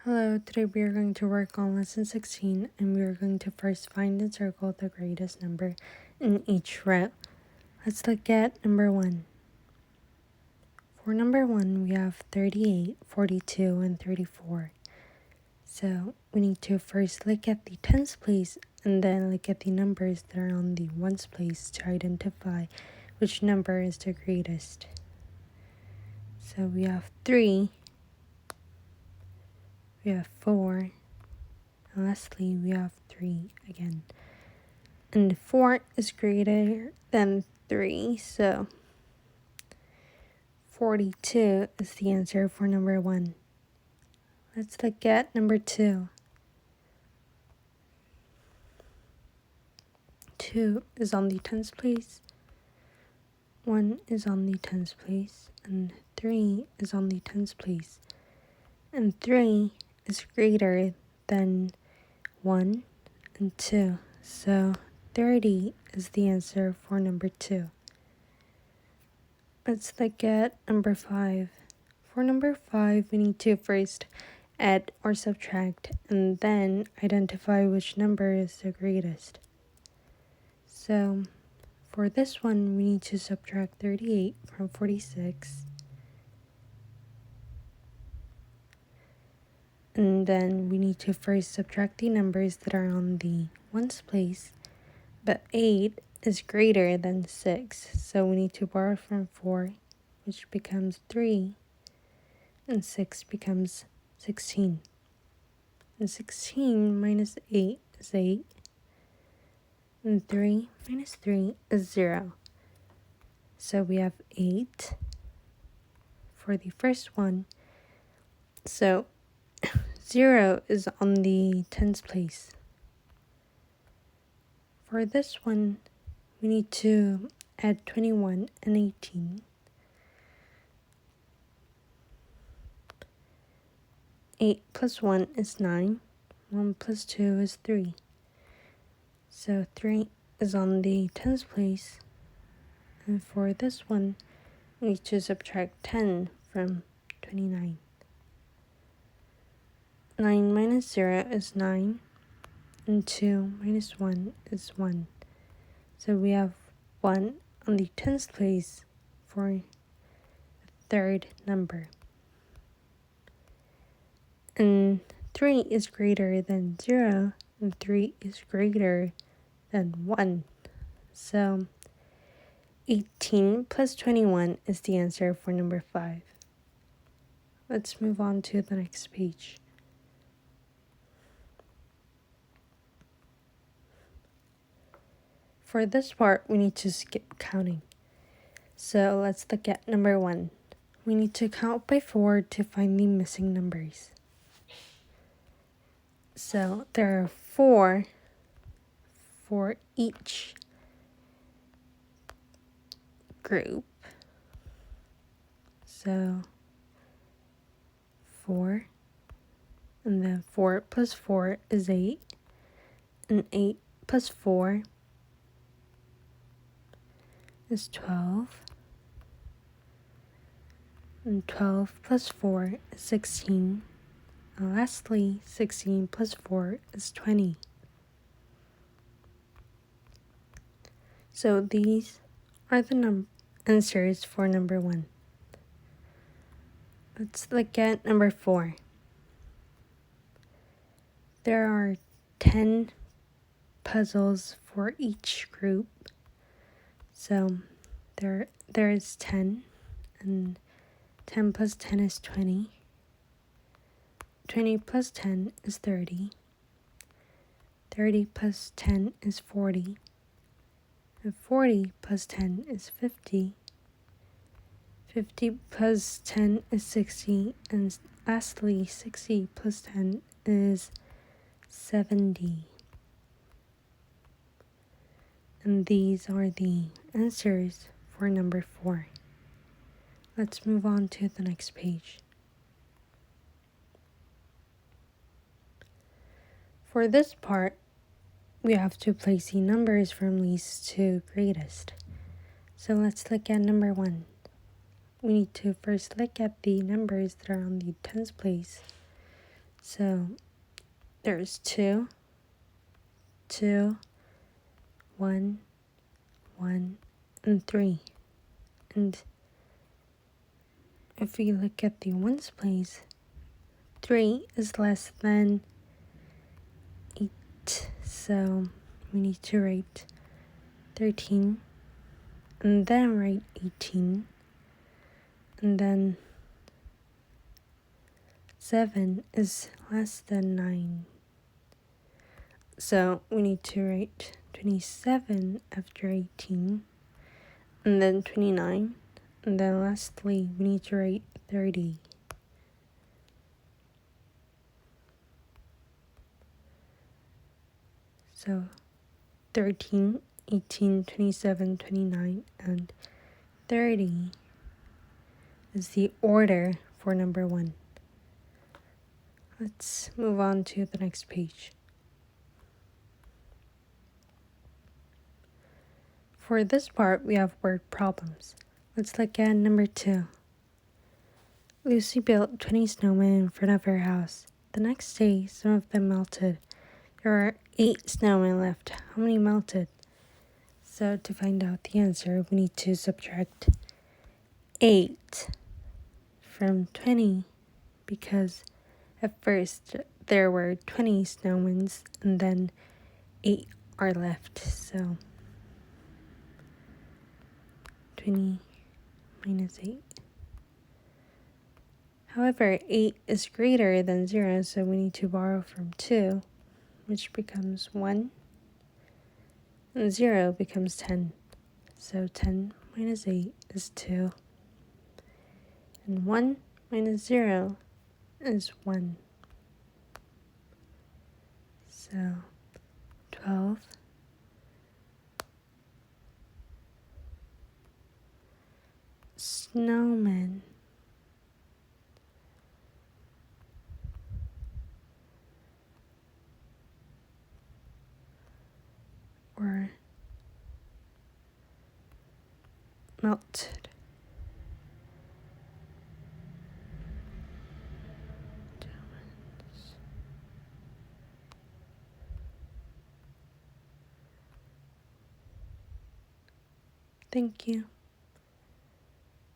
Hello, today we are going to work on lesson 16 and we are going to first find and circle the greatest number in each row. Let's look at number 1. For number 1 we have 38, 42, and 34. So we need to first look at the tens place and then look at the numbers that are on the ones place to identify which number is the greatest. So we have 3, we have 4, and lastly we have 3 again. And 4 is greater than 3, so 42 is the answer for number 1. Let's look at number 2. 2 is on the tens place, 1 is on the tens place, and 3 is on the tens place. And 3 is greater than 1 and 2, so 30 is the answer for number 2. Let's look at number 5. For number 5, we need to first add or subtract and then identify which number is the greatest. So for this one, we need to subtract 38 from 46. And then we need to first subtract the numbers that are on the ones place. But 8 is greater than 6, so we need to borrow from 4, which becomes 3. And 6 becomes 16. And 16 minus 8 is 8. And 3 minus 3 is 0. So we have 8 for the first one. So 0 is on the tens place. For this one, we need to add 21 and 18. 8 plus 1 is 9. 1 plus 2 is 3. So 3 is on the tens place. And for this one, we need to subtract 10 from 29. 9 minus 0 is 9. And 2 minus 1 is 1. So we have 1 on the tens place for the third number. And 3 is greater than 0, and 3 is greater than 1. So 18 plus 21 is the answer for number 5. Let's move on to the next page. For this part, we need to skip counting. So let's look at number 1. We need to count by 4 to find the missing numbers. So there are 4 for each group. So 4, and then 4 plus 4 is 8, and 8 plus 4 is 12, and 12 plus 4 is 16, and lastly 16 plus 4 is 20. So these are the answers for number 1. Let's look at number 4. There are 10 puzzles for each group. So there is 10, and 10 plus 10 is 20. 20 plus 10 is 30. 30 plus 10 is 40. And 40 plus 10 is 50. 50 plus 10 is 60. And lastly, 60 plus 10 is 70. And these are the answers for number 4. Let's move on to the next page. For this part, we have to place the numbers from least to greatest. So let's look at number 1. We need to first look at the numbers that are on the tens place. So there's 2, 2, 1, 1, and 3. And if we look at the ones place, 3 is less than 8. So we need to write 13 and then write 18. And then 7 is less than 9. So we need to write 27 after 18, and then 29, and then lastly we need to write 30. So 13, 18, 27, 29, and 30 is the order for number 1. Let's move on to the next page. For this part, we have word problems. Let's look at number 2. Lucy built 20 snowmen in front of her house. The next day, some of them melted. There are 8 snowmen left. How many melted? So to find out the answer, we need to subtract 8 from 20, because at first there were 20 snowmen and then 8 are left. So 20 minus 8. However, 8 is greater than 0, so we need to borrow from 2, which becomes 1, and 0 becomes 10. So 10 minus 8 is 2, and 1 minus 0 is 1. So 12 snowmen were melted. Thank you.